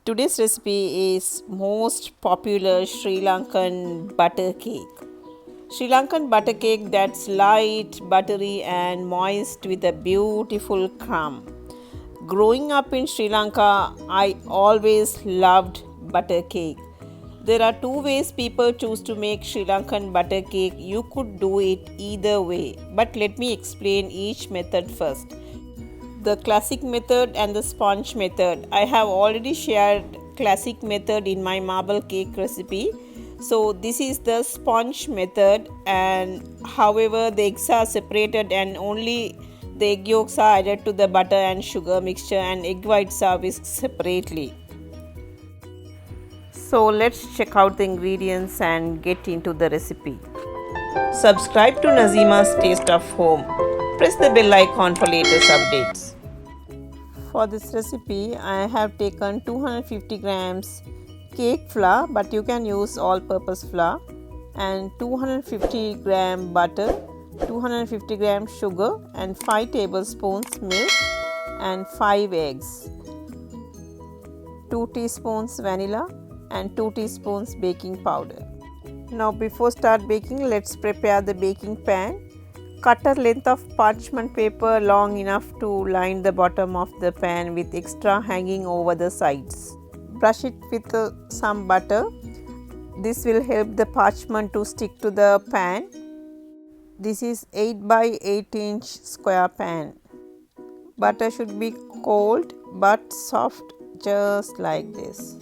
Today's recipe is most popular Sri Lankan butter cake. Sri Lankan butter cake that's light, buttery and moist with a beautiful crumb. Growing up in Sri Lanka, I always loved butter cake. There are two ways people choose to make Sri Lankan butter cake. You could do it either way, but let me explain each method first. The classic method and the sponge method. I have already shared classic method in my marble cake recipe. So this is the sponge method, and however the eggs are separated and only the egg yolks are added to the butter and sugar mixture and egg whites are whisked separately. So let's check out the ingredients and get into the recipe. Subscribe to Nazima's Taste of Home. Press the bell icon for latest updates. For this recipe, I have taken 250 grams cake flour, but you can use all-purpose flour, and 250 gram butter, 250 gram sugar, and 5 tablespoons milk, and 5 eggs, 2 teaspoons vanilla, and 2 teaspoons baking powder. Now before start baking, let's prepare the baking pan. Cut a length of parchment paper long enough to line the bottom of the pan with extra hanging over the sides. Brush it with some butter. This will help the parchment to stick to the pan. This is 8 by 8 inch square pan. Butter should be cold but soft, just like this.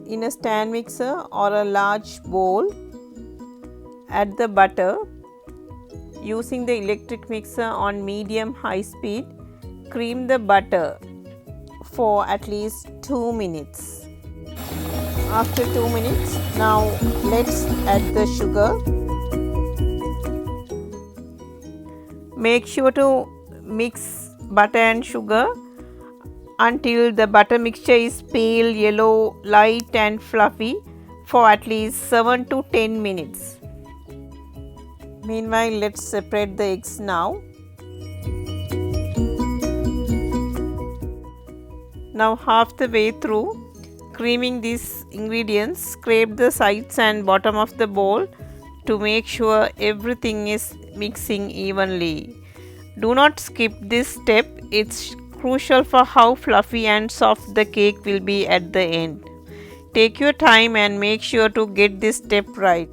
In a stand mixer or a large bowl, add the butter. Using the electric mixer on medium-high speed, cream the butter for at least 2 minutes. After 2 minutes, now let's add the sugar. Make sure to mix butter and sugar until the butter mixture is pale yellow, light and fluffy for at least 7 to 10 minutes. Meanwhile, let's separate the eggs now. Now half the way through creaming these ingredients, scrape the sides and bottom of the bowl to make sure everything is mixing evenly. Do not skip this step, it's crucial for how fluffy and soft the cake will be at the end. Take your time and make sure to get this step right.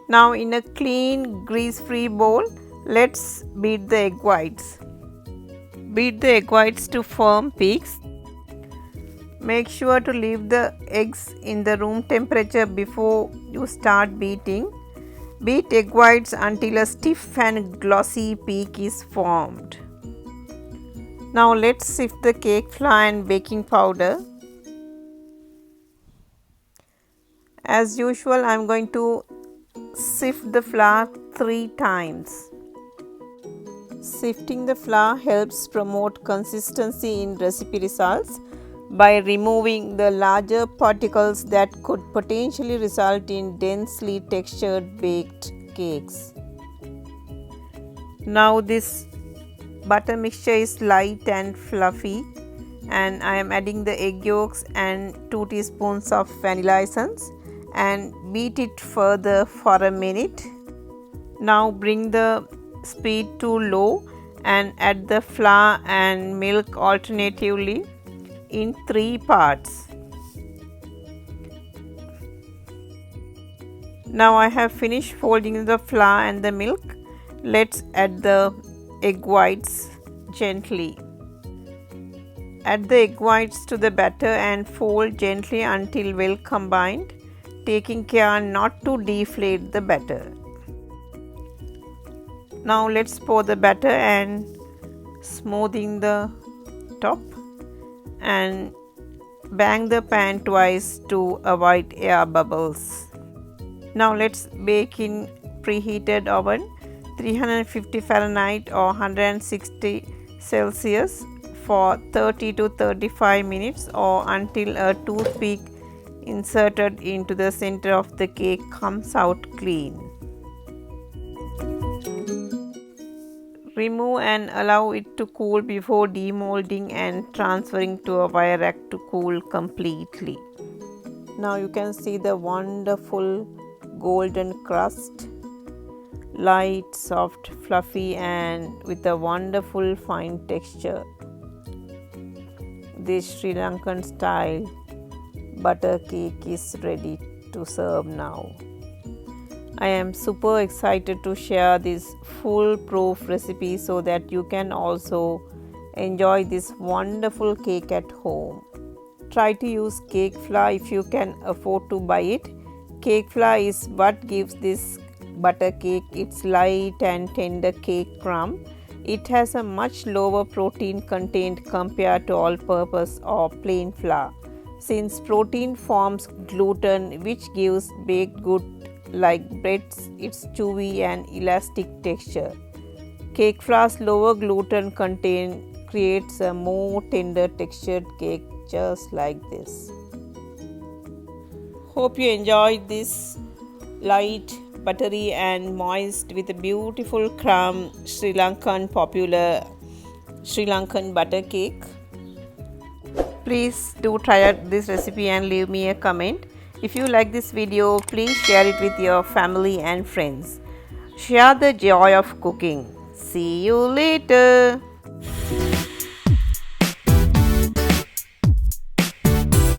Now in a clean grease-free bowl, let's beat the egg whites. Beat the egg whites to firm peaks. Make sure to leave the eggs in the room temperature before you start beating. Beat egg whites until a stiff and glossy peak is formed. Now let's sift the cake flour and baking powder. As usual, I am going to sift the flour 3 times. Sifting the flour helps promote consistency in recipe results by removing the larger particles that could potentially result in densely textured baked cakes. Now this butter mixture is light and fluffy, and I am adding the egg yolks and 2 teaspoons of vanilla essence and beat it further for a minute. Now bring the speed to low and add the flour and milk alternatively in 3 parts. Now I have finished folding the flour and the milk. Let's add the egg whites gently. Add the egg whites to the batter and fold gently until well combined, taking care not to deflate the batter. Now let's pour the batter and smoothing the top and bang the pan twice to avoid air bubbles. Now let's bake in preheated oven 350 Fahrenheit or 160 Celsius for 30 to 35 minutes or until a toothpick inserted into the center of the cake comes out clean. Remove and allow it to cool before demolding and transferring to a wire rack to cool completely. Now you can see the wonderful golden crust, light, soft, fluffy and with a wonderful fine texture. This Sri Lankan style butter cake is ready to serve now. I am super excited to share this foolproof recipe so that you can also enjoy this wonderful cake at home. Try to use cake flour if you can afford to buy it. Cake flour is what gives this butter cake its light and tender cake crumb. It has a much lower protein content compared to all-purpose or plain flour, since protein forms gluten, which gives baked goods like breads its chewy and elastic texture. Cake flour's lower gluten content creates a more tender textured cake just like this. Hope you enjoyed this light, buttery and moist with a beautiful crumb Sri Lankan popular Sri Lankan butter cake. Please do try out this recipe and leave me a comment. If you like this video, please share it with your family and friends. Share the joy of cooking. See you later.